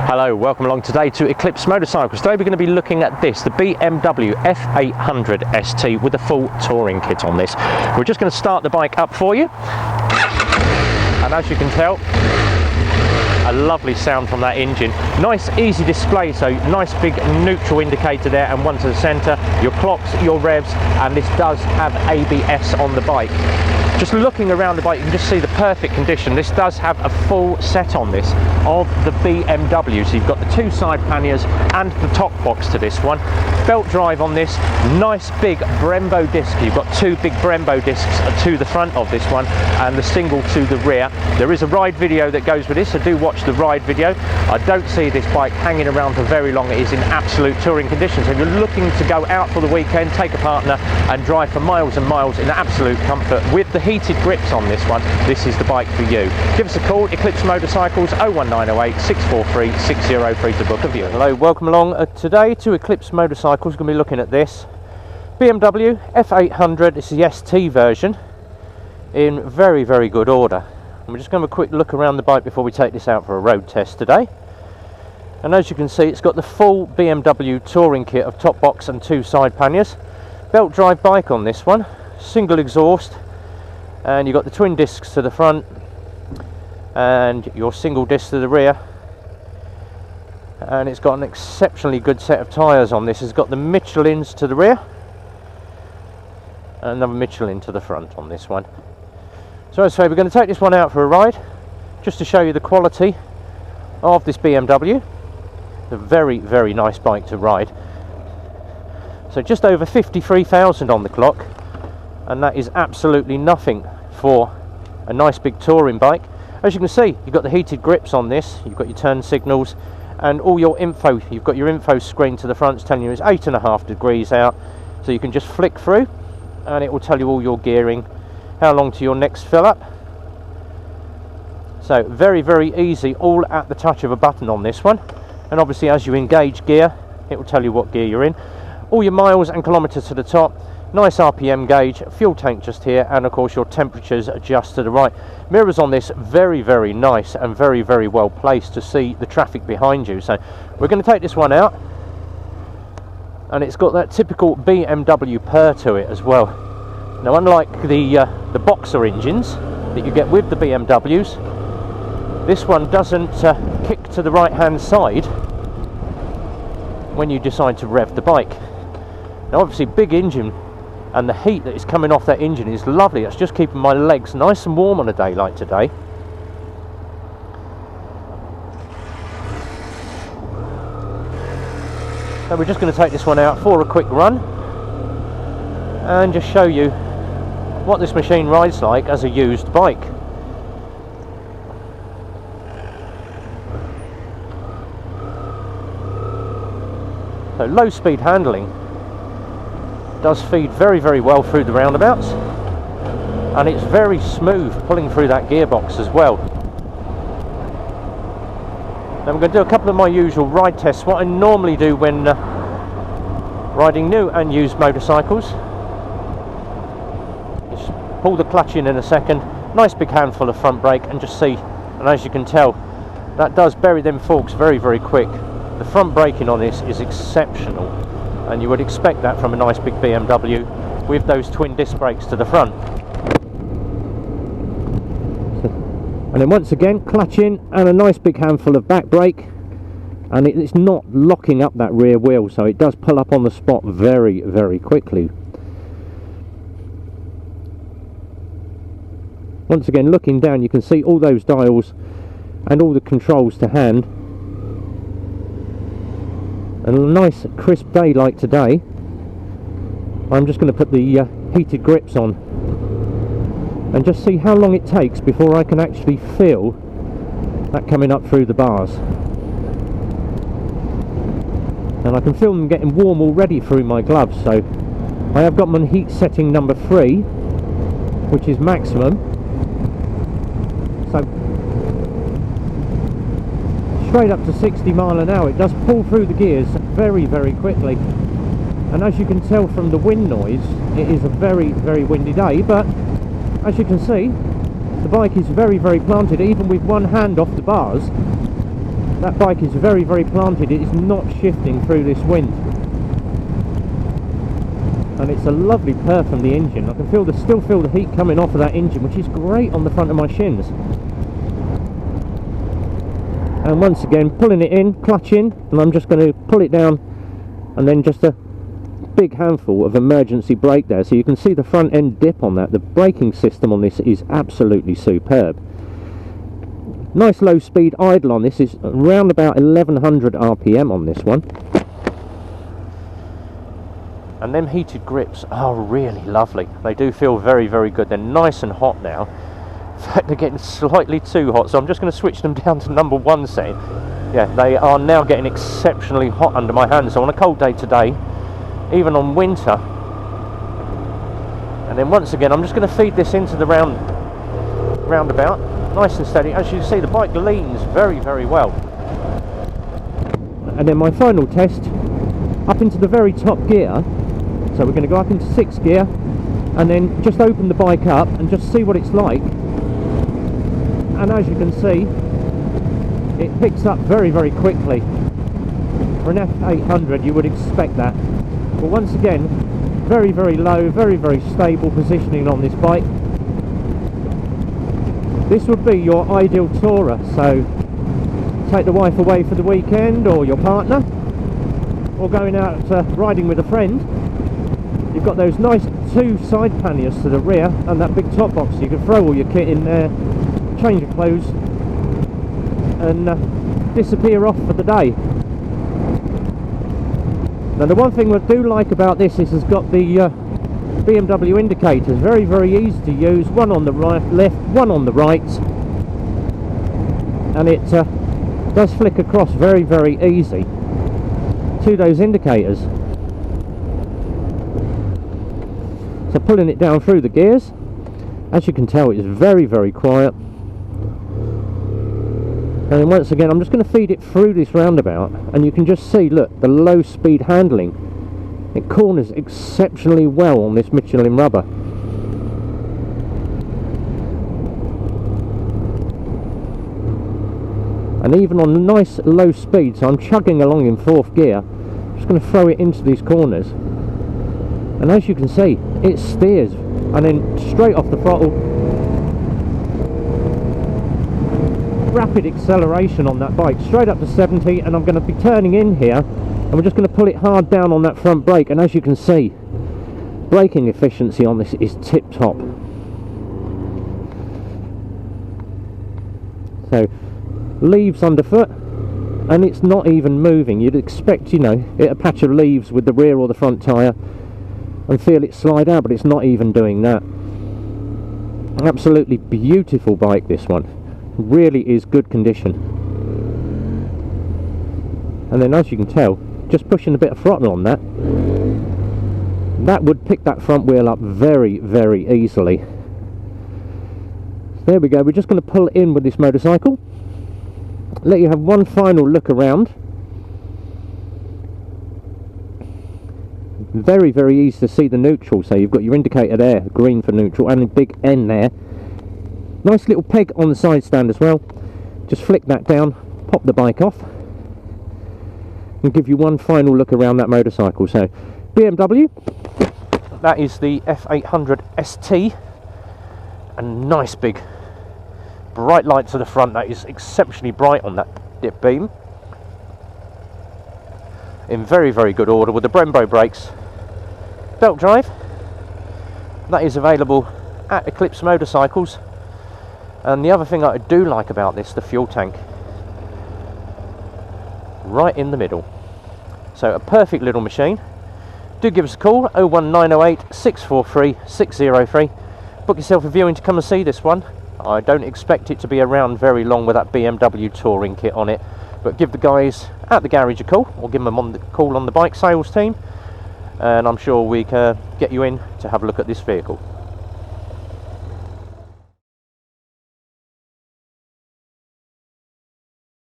Hello, welcome along today to Eclipse Motorcycles. Today we're going to be looking at this, the BMW F800ST with a full touring kit on this. We're just going to start the bike up for you. And as you can tell, a lovely sound from that engine. Nice easy display, so nice big neutral indicator there and one to the centre, your clocks, your revs, and this does have ABS on the bike. Just looking around the bike, you can just see the perfect condition. This does have a full set on this of the BMW. So you've got the two side panniers and the top box to this one. Belt drive on this, nice big Brembo disc. You've got two big Brembo discs to the front of this one and the single to the rear. There is a ride video that goes with this, so do watch the ride video. I don't see this bike hanging around for very long. It is in absolute touring condition. So if you're looking to go out for the weekend, take a partner and drive for miles and miles in absolute comfort with the heated grips on this one, this is the bike for you. Give us a call, Eclipse Motorcycles, 01908 643 603 to book a view. Hello, welcome along today to Eclipse Motorcycles. We're going to be looking at this BMW F800. This is the ST version in very, very good order. And we're just going to have a quick look around the bike before we take this out for a road test today. And as you can see, it's got the full BMW touring kit of top box and two side panniers. Belt drive bike on this one, single exhaust, and you've got the twin discs to the front and your single disc to the rear, and it's got an exceptionally good set of tyres on this. It's got the Michelins to the rear and another Michelin to the front on this one. So as I say, we're going to take this one out for a ride just to show you the quality of this BMW. A very, very nice bike to ride. So just over 53,000 on the clock, and that is absolutely nothing for a nice big touring bike. As you can see, you've got the heated grips on this, you've got your turn signals and all your info. You've got your info screen to the front telling you it's 8.5 degrees out, so you can just flick through and it will tell you all your gearing, how long to your next fill up. So very, very easy, all at the touch of a button on this one. And obviously as you engage gear, it will tell you what gear you're in. All your miles and kilometers to the top. Nice RPM gauge, fuel tank just here, and of course your temperatures just to the right. Mirrors on this, very, very nice and very, very well placed to see the traffic behind you. So we're going to take this one out, and it's got that typical BMW purr to it as well. Now, unlike the boxer engines that you get with the BMWs, this one doesn't kick to the right hand side when you decide to rev the bike. Now obviously big engine, and the heat that is coming off that engine is lovely. It's just keeping my legs nice and warm on a day like today. So we're just going to take this one out for a quick run and just show you what this machine rides like as a used bike. So low speed handling does feed very, very well through the roundabouts, and it's very smooth pulling through that gearbox as well. Now I'm going to do a couple of my usual ride tests, what I normally do when riding new and used motorcycles. Just pull the clutch in a second, nice big handful of front brake, and just see, and as you can tell, that does bury them forks very, very quick. The front braking on this is exceptional, and you would expect that from a nice big BMW with those twin disc brakes to the front. And then once again, clutch in and a nice big handful of back brake, and it's not locking up that rear wheel, so it does pull up on the spot very, very quickly. Once again, looking down, you can see all those dials and all the controls to hand. And a nice crisp day like today, I'm just going to put the heated grips on and just see how long it takes before I can actually feel that coming up through the bars. And I can feel them getting warm already through my gloves, so I have got them on heat setting number 3, which is maximum. So straight up to 60 miles an hour, it does pull through the gears very, very quickly. And as you can tell from the wind noise, it is a very, very windy day, but as you can see, the bike is very, very planted, even with one hand off the bars. That bike is very, very planted. It is not shifting through this wind. And it's a lovely purr from the engine. I can still feel the heat coming off of that engine, which is great on the front of my shins. And once again, pulling it in, clutch in, and I'm just going to pull it down, and then just a big handful of emergency brake there, so you can see the front end dip on that. The braking system on this is absolutely superb. Nice low speed idle on this, is around about 1100 RPM on this one. And them heated grips are really lovely. They do feel very, very good. They're nice and hot now. In fact, they're getting slightly too hot, so I'm just going to switch them down to number 1 setting. Yeah, they are now getting exceptionally hot under my hands. So on a cold day today, even on winter. And then once again, I'm just going to feed this into the roundabout, nice and steady. As you see, the bike leans very, very well. And then my final test, up into the very top gear. So we're going to go up into 6th gear, and then just open the bike up and just see what it's like. And as you can see, it picks up very, very quickly. For an F800 you would expect that. But once again, very, very low, very, very stable positioning on this bike. This would be your ideal tourer, so take the wife away for the weekend, or your partner, or going out riding with a friend. You've got those nice 2 side panniers to the rear, and that big top box, so you can throw all your kit in there, change your clothes, and disappear off for the day. Now the one thing I do like about this is it's got the BMW indicators, very, very easy to use, one on the right, left, one on the right, and it does flick across very, very easy to those indicators. So pulling it down through the gears, as you can tell, it's very, very quiet. And then once again, I'm just going to feed it through this roundabout, and you can just see, look, the low speed handling. It corners exceptionally well on this Michelin rubber. And even on nice low speed, so I'm chugging along in 4th gear, I'm just going to throw it into these corners. And as you can see, it steers, and then straight off the throttle, rapid acceleration on that bike, straight up to 70, and I'm going to be turning in here, and we're just going to pull it hard down on that front brake, and as you can see, braking efficiency on this is tip top. So, leaves underfoot, and it's not even moving. You'd expect, you know, a patch of leaves with the rear or the front tyre and feel it slide out, but it's not even doing that. Absolutely beautiful bike, this one. Really is good condition. And then as you can tell, just pushing a bit of throttle on that, that would pick that front wheel up very, very easily. There we go, we're just going to pull it in with this motorcycle, let you have one final look around. Very, very easy to see the neutral, so you've got your indicator there, green for neutral, and a big N there. Nice little peg on the side stand as well. Just flick that down, pop the bike off, and give you one final look around that motorcycle. So BMW, that is the F800ST, and nice big bright lights at the front. That is exceptionally bright on that dip beam, in very, very good order with the Brembo brakes. Belt drive, that is available at Eclipse Motorcycles. And the other thing I do like about this, the fuel tank, right in the middle. So a perfect little machine. Do give us a call, 01908 643 603. Book yourself a viewing to come and see this one. I don't expect it to be around very long with that BMW touring kit on it, but give the guys at the garage a call, or give them a call on the bike sales team, and I'm sure we can get you in to have a look at this vehicle.